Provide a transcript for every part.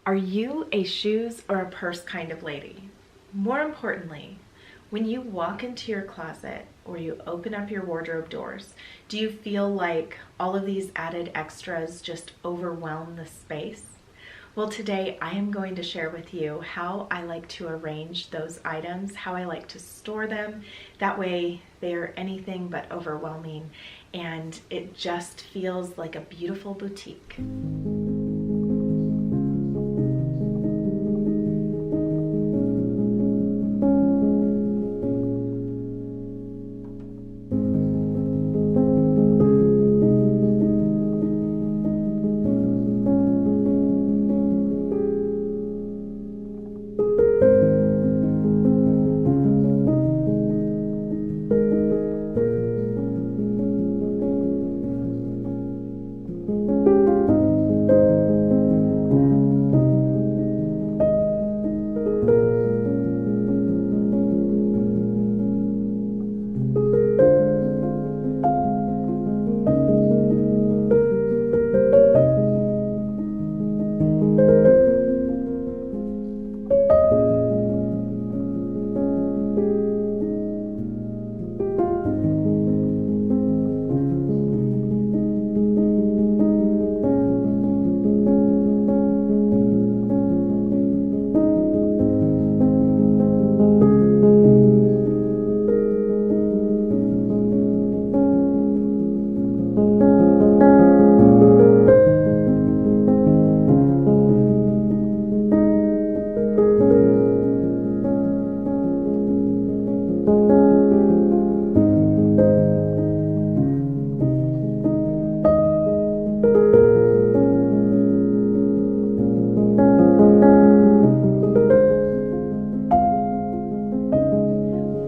Are you a shoes or a purse kind of lady? More importantly, when you walk into your closet or you open up your wardrobe doors, do you feel like all of these added extras just overwhelm the space? Well, today I am going to share with you how I like to arrange those items, how I like to store them. That way they are anything but overwhelming and it just feels like a beautiful boutique.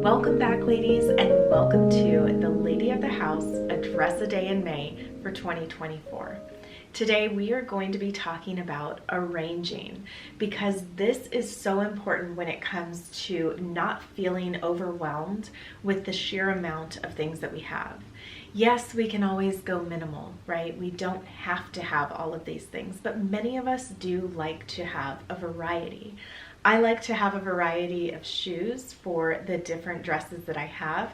Welcome back, ladies, and welcome to the Lady of the House, a dress a day in May for 2024. Today we are going to be talking about arranging because this is so important when it comes to not feeling overwhelmed with the sheer amount of things that we have. Yes, we can always go minimal, right? We don't have to have all of these things, but many of us do like to have a variety. I like to have a variety of shoes for the different dresses that I have.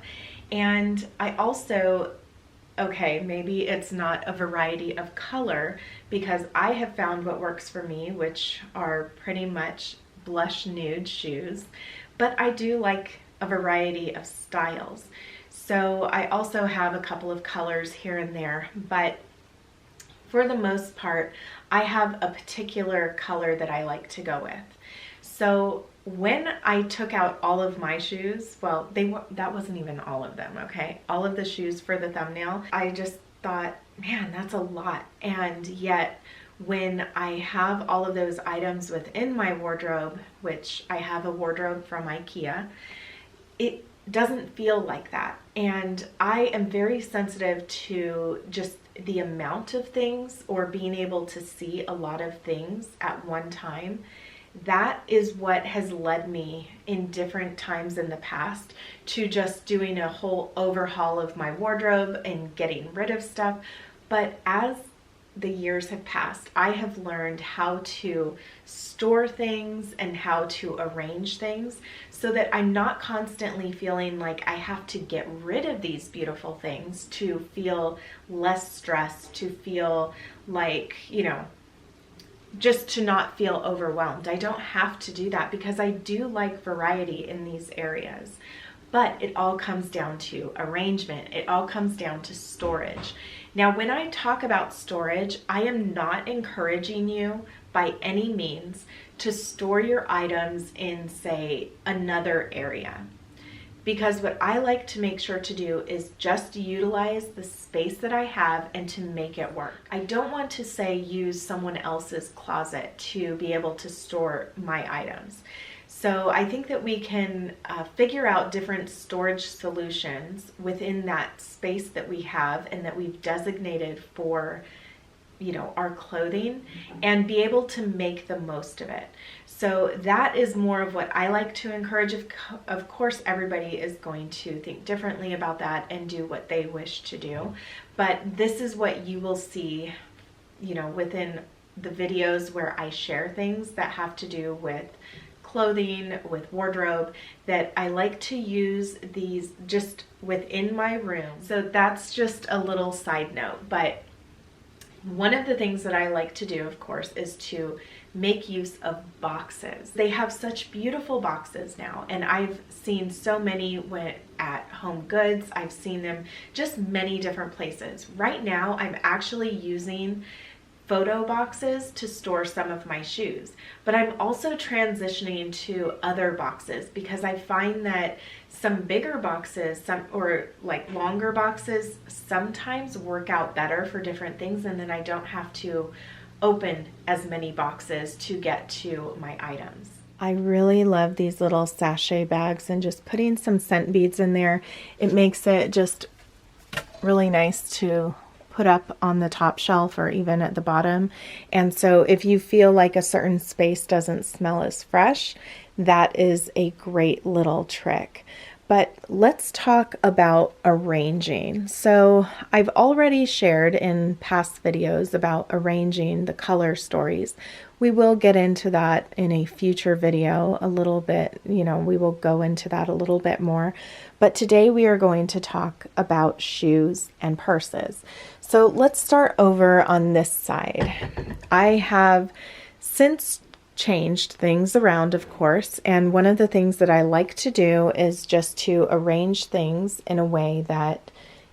And I also, okay, maybe it's not a variety of color because I have found what works for me, which are pretty much blush nude shoes, but I do like a variety of styles. So I also have a couple of colors here and there, but for the most part, I have a particular color that I like to go with. So when I took out all of my shoes, well, that wasn't even all of them, okay? All of the shoes for the thumbnail, I just thought, man, that's a lot. And yet when I have all of those items within my wardrobe, which I have a wardrobe from IKEA, it doesn't feel like that. And I am very sensitive to just the amount of things or being able to see a lot of things at one time. That is what has led me in different times in the past to just doing a whole overhaul of my wardrobe and getting rid of stuff. But as the years have passed, I have learned how to store things and how to arrange things so that I'm not constantly feeling like I have to get rid of these beautiful things to feel less stressed, to feel like, just to not feel overwhelmed. I don't have to do that because I do like variety in these areas. But it all comes down to arrangement. It all comes down to storage. Now, when I talk about storage, I am not encouraging you by any means to store your items in, say, another area. Because what I like to make sure to do is just utilize the space that I have and to make it work. I don't want to say use someone else's closet to be able to store my items. So I think that we can figure out different storage solutions within that space that we have and that we've designated for our clothing and be able to make the most of it. So that is more of what I like to encourage. Of course, everybody is going to think differently about that and do what they wish to do. But this is what you will see, within the videos where I share things that have to do with clothing, with wardrobe, that I like to use these just within my room. So that's just a little side note. But one of the things that I like to do, of course, is to make use of boxes. They have such beautiful boxes now, and I've seen so many at Home Goods. I've seen them just many different places. Right now, I'm actually using photo boxes to store some of my shoes, but I'm also transitioning to other boxes because I find that some bigger boxes, or like longer boxes, sometimes work out better for different things, and then I don't have to open as many boxes to get to my items. I really love these little sachet bags, and just putting some scent beads in there, it makes it just really nice to put up on the top shelf or even at the bottom. And so if you feel like a certain space doesn't smell as fresh, that is a great little trick. But let's talk about arranging. So I've already shared in past videos about arranging the color stories. We will get into that in a future video a little bit, we will go into that a little bit more. But today we are going to talk about shoes and purses. So let's start over on this side. I have since changed things around, of course, and one of the things that I like to do is just to arrange things in a way that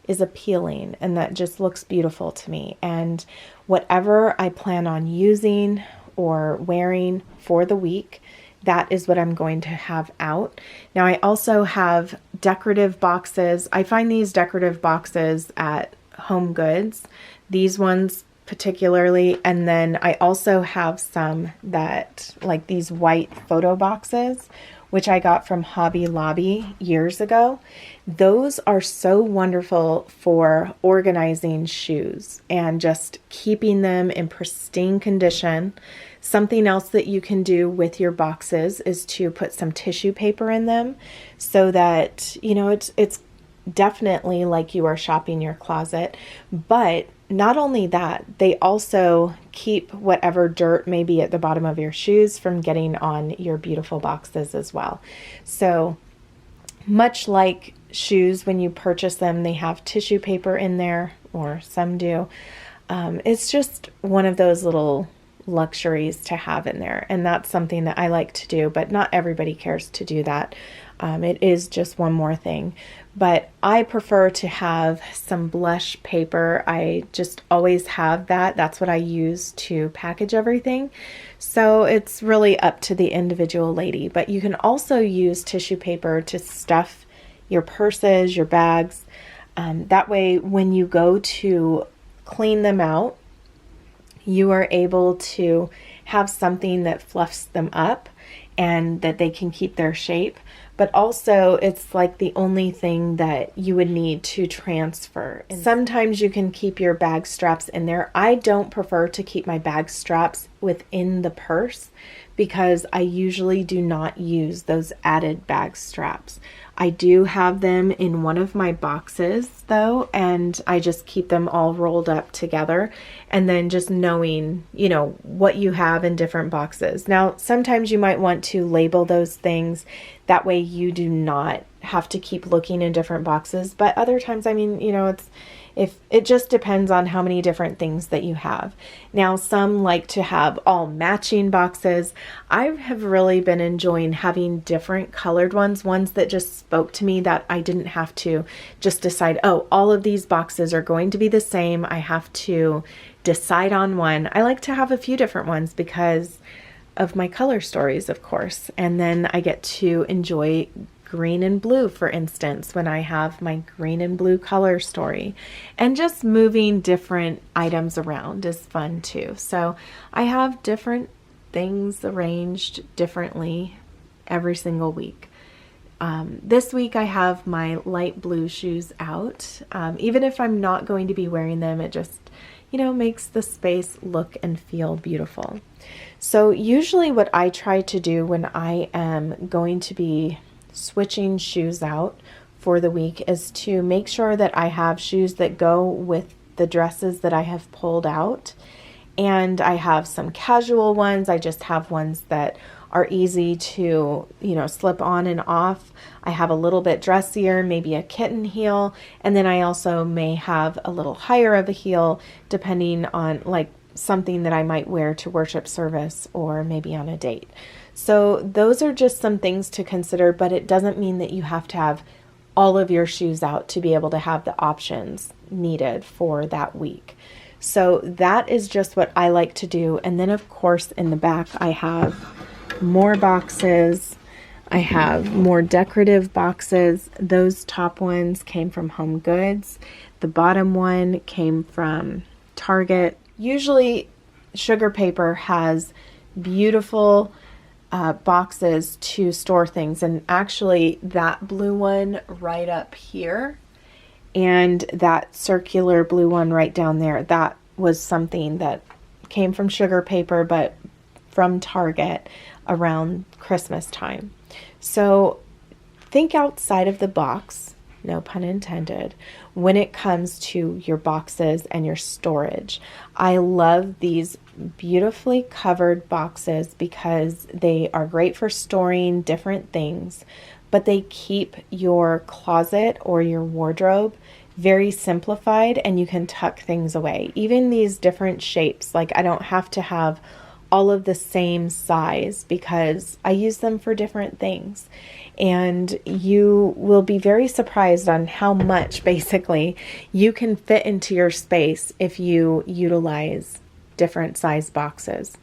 is appealing and that just looks beautiful to me. And whatever I plan on using or wearing for the week, that is what I'm going to have out. Now, I also have decorative boxes. I find these decorative boxes at Home Goods, these ones particularly, and then I also have some that, like these white photo boxes, which I got from Hobby Lobby years ago. Those are so wonderful for organizing shoes and just keeping them in pristine condition. Something else that you can do with your boxes is to put some tissue paper in them so that, it's definitely like you are shopping your closet. But not only that, they also keep whatever dirt may be at the bottom of your shoes from getting on your beautiful boxes as well. So much like shoes, when you purchase them, they have tissue paper in there, or some do. It's just one of those little luxuries to have in there, and that's something that I like to do, but not everybody cares to do that. It is just one more thing. But I prefer to have some blush paper. I just always have that. That's what I use to package everything. So it's really up to the individual lady. But you can also use tissue paper to stuff your purses, your bags. That way, when you go to clean them out, you are able to have something that fluffs them up and that they can keep their shape. But also, it's like the only thing that you would need to transfer. And sometimes you can keep your bag straps in there. I don't prefer to keep my bag straps within the purse because I usually do not use those added bag straps. I do have them in one of my boxes though, and I just keep them all rolled up together, and then just knowing, what you have in different boxes. Now, sometimes you might want to label those things. That way you do not have to keep looking in different boxes. But other times, it just depends on how many different things that you have. Now, some like to have all matching boxes. I have really been enjoying having different colored ones that just spoke to me, that I didn't have to just decide, oh, all of these boxes are going to be the same. I have to decide on one. I like to have a few different ones because of my color stories, of course. And then I get to enjoy green and blue, for instance, when I have my green and blue color story. And just moving different items around is fun too. So I have different things arranged differently every single week. This week I have my light blue shoes out. Even if I'm not going to be wearing them, it just, makes the space look and feel beautiful. So usually what I try to do when I am going to be switching shoes out for the week is to make sure that I have shoes that go with the dresses that I have pulled out, And I have some casual ones. I just have ones that are easy to, slip on and off. I have a little bit dressier, maybe a kitten heel. And then I also may have a little higher of a heel, depending on like something that I might wear to worship service or maybe on a date. So those are just some things to consider, but it doesn't mean that you have to have all of your shoes out to be able to have the options needed for that week. So that is just what I like to do. And then of course in the back I have more boxes. I have more decorative boxes. Those top ones came from Home Goods. The bottom one came from Target. Usually Sugar Paper has beautiful boxes to store things, and actually that blue one right up here and that circular blue one right down there, that was something that came from Sugar Paper but from Target around Christmas time. So think outside of the box, no pun intended, when it comes to your boxes and your storage. I love these beautifully covered boxes because they are great for storing different things, but they keep your closet or your wardrobe very simplified, and you can tuck things away. Even these different shapes, like I don't have to have all of the same size because I use them for different things. And you will be very surprised on how much basically you can fit into your space if you utilize different size boxes.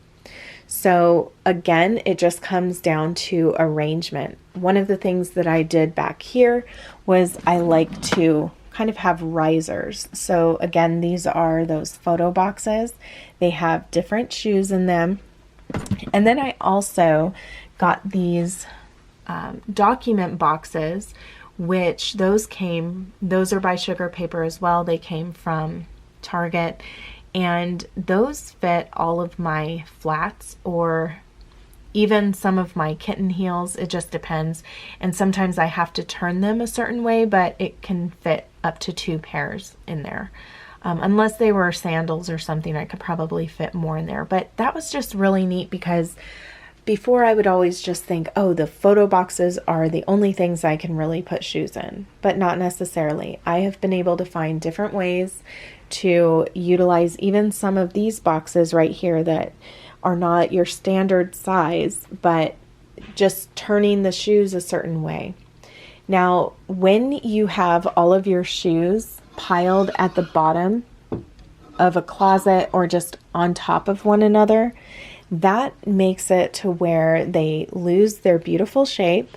So again, it just comes down to arrangement. One of the things that I did back here was I like to kind of have risers. So again, these are those photo boxes. They have different shoes in them. And then I also got these document boxes, which those are by Sugar Paper as well. They came from Target, and those fit all of my flats or even some of my kitten heels. It just depends. And sometimes I have to turn them a certain way, but it can fit up to 2 pairs in there. Unless they were sandals or something, I could probably fit more in there. But that was just really neat because before I would always just think, oh, the photo boxes are the only things I can really put shoes in, but not necessarily. I have been able to find different ways to utilize even some of these boxes right here that are not your standard size, but just turning the shoes a certain way. Now, when you have all of your shoes piled at the bottom of a closet or just on top of one another, that makes it to where they lose their beautiful shape.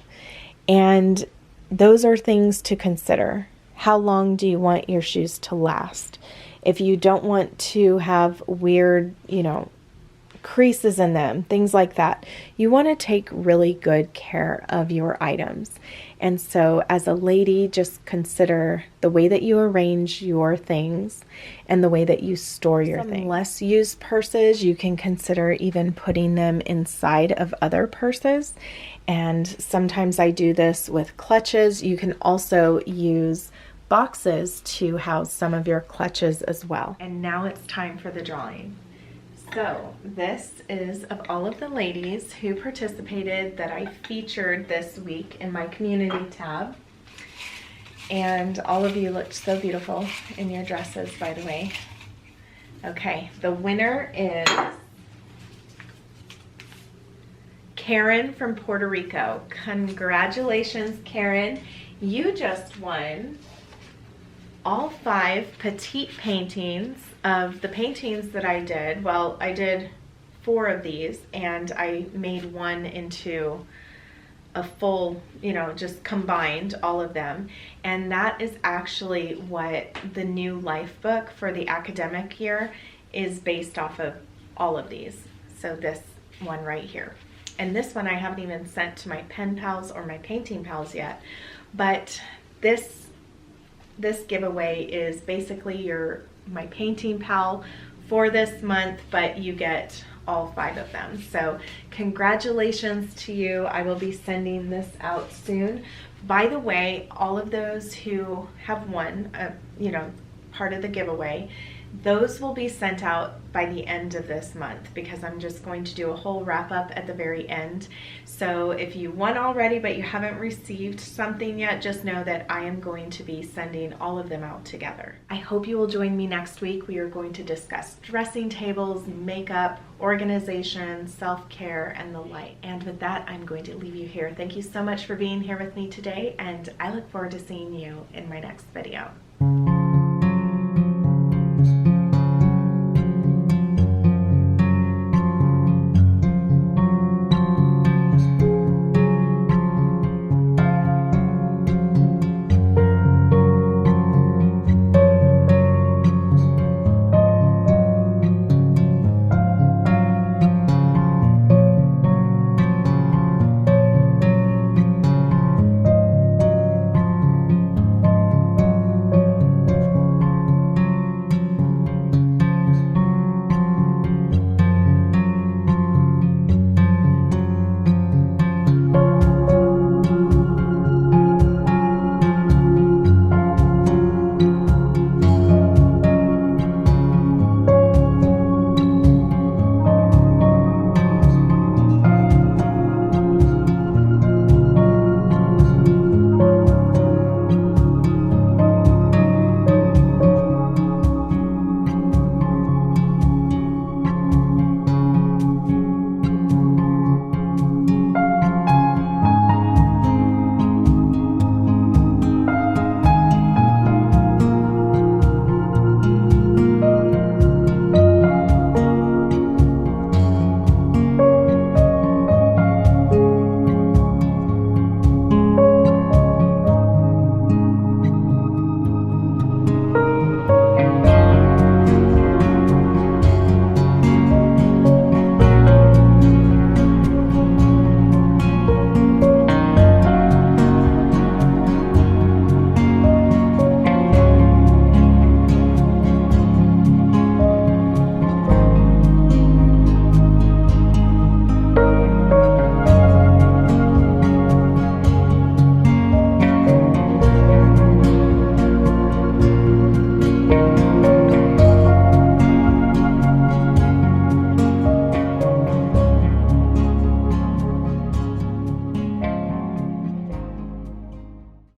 And those are things to consider. How long do you want your shoes to last? If you don't want to have weird, creases in them, things like that, you want to take really good care of your items. And so as a lady, just consider the way that you arrange your things and the way that you store your things. Less used purses, you can consider even putting them inside of other purses. And sometimes I do this with clutches. You can also use boxes to house some of your clutches as well. And now it's time for the drawing. So this is of all of the ladies who participated that I featured this week in my community tab. And all of you looked so beautiful in your dresses, by the way. Okay, the winner is Karen from Puerto Rico. Congratulations, Karen. You just won all 5 petite paintings of the paintings that I did. Well, I did 4 of these, and I made one into a full, just combined all of them. And that is actually what the new life book for the academic year is based off of, all of these. So this one right here. And this one I haven't even sent to my pen pals or my painting pals yet. But this giveaway is basically my painting pal for this month, but you get all 5 of them. So congratulations to you. I will be sending this out soon. By the way, all of those who have won, part of the giveaway, Those will be sent out by the end of this month because I'm just going to do a whole wrap up at the very end. So if you won already but you haven't received something yet, just know that I am going to be sending all of them out together. I hope you will join me next week. We are going to discuss dressing tables, makeup, organization, self-care, and the like. And with that, I'm going to leave you here. Thank you so much for being here with me today, and I look forward to seeing you in my next video.